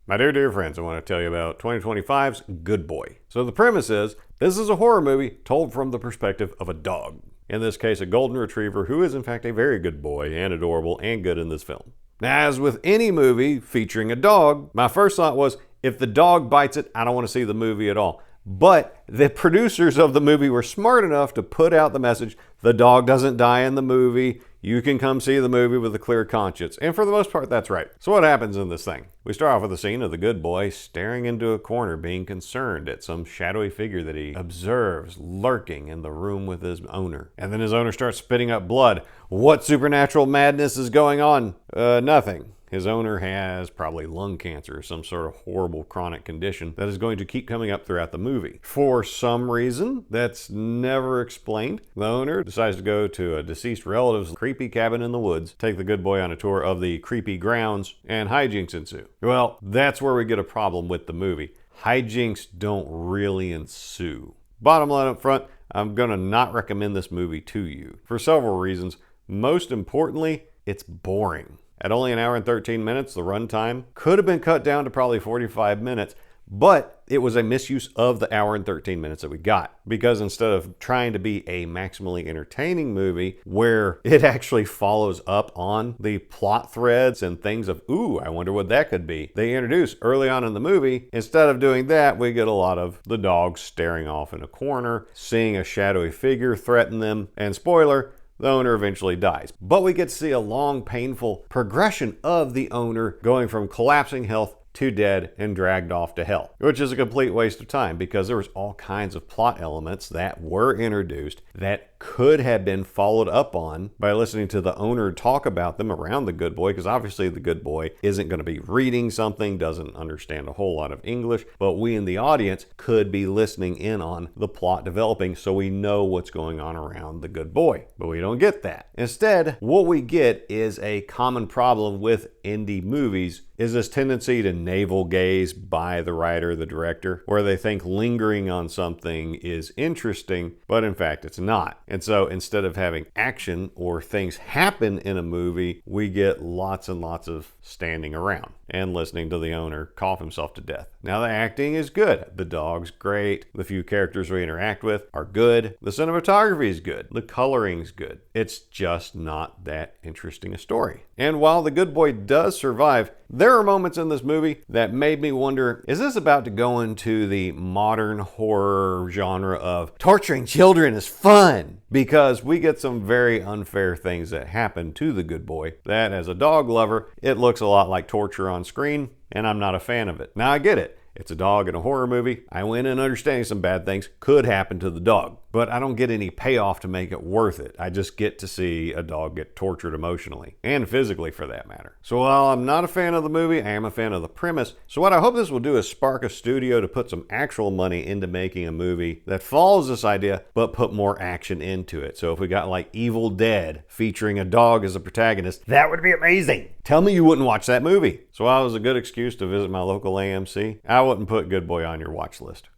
My dear friends, I want to tell you about 2025's Good Boy. So the premise is, this is a horror movie told from the perspective of a dog. In this case, a golden retriever who is in fact a very good boy and adorable and good in this film. Now, as with any movie featuring a dog, my first thought was, if the dog bites it, I don't want to see the movie at all. But the producers of the movie were smart enough to put out the message, the dog doesn't die in the movie. You can come see the movie with a clear conscience. And for the most part, that's right. So what happens in this thing? We start off with a scene of the good boy staring into a corner, being concerned at some shadowy figure that he observes lurking in the room with his owner. And then his owner starts spitting up blood. What supernatural madness is going on? Nothing. His owner has probably lung cancer or some sort of horrible chronic condition that is going to keep coming up throughout the movie. For some reason that's never explained, the owner decides to go to a deceased relative's creepy cabin in the woods, take the good boy on a tour of the creepy grounds, and hijinks ensue. Well, that's where we get a problem with the movie. Hijinks don't really ensue. Bottom line up front, I'm gonna not recommend this movie to you for several reasons. Most importantly, it's boring. At only an hour and 13 minutes, the runtime could have been cut down to probably 45 minutes, but it was a misuse of the hour and 13 minutes that we got. Because instead of trying to be a maximally entertaining movie where it actually follows up on the plot threads and things of, ooh, I wonder what that could be, they introduce early on in the movie, instead of doing that, we get a lot of the dog staring off in a corner, seeing a shadowy figure threaten them, and spoiler, the owner eventually dies. But we get to see a long, painful progression of the owner going from collapsing health to dead and dragged off to hell, which is a complete waste of time because there was all kinds of plot elements that were introduced that could have been followed up on by listening to the owner talk about them around the good boy, because obviously the good boy isn't going to be reading something, doesn't understand a whole lot of English, but we in the audience could be listening in on the plot developing so we know what's going on around the good boy. But we don't get that. Instead, what we get is a common problem with indie movies is this tendency to navel gaze by the writer, the director, where they think lingering on something is interesting, but in fact it's not. And so instead of having action or things happen in a movie, we get lots and lots of standing around and listening to the owner cough himself to death. Now the acting is good. The dog's great. The few characters we interact with are good. The cinematography is good. The coloring's good. It's just not that interesting a story. And while the good boy does survive, there are moments in this movie that made me wonder, is this about to go into the modern horror genre of torturing children is fun? Because we get some very unfair things that happen to the good boy that, as a dog lover, it looks a lot like torture on screen, and I'm not a fan of it. Now I get it. It's a dog in a horror movie. I went in understanding some bad things could happen to the dog, but I don't get any payoff to make it worth it. I just get to see a dog get tortured emotionally and physically for that matter. So while I'm not a fan of the movie, I am a fan of the premise. So what I hope this will do is spark a studio to put some actual money into making a movie that follows this idea, but put more action into it. So if we got like Evil Dead featuring a dog as a protagonist, that would be amazing. Tell me you wouldn't watch that movie. So while it was a good excuse to visit my local AMC, I wouldn't put Good Boy on your watch list.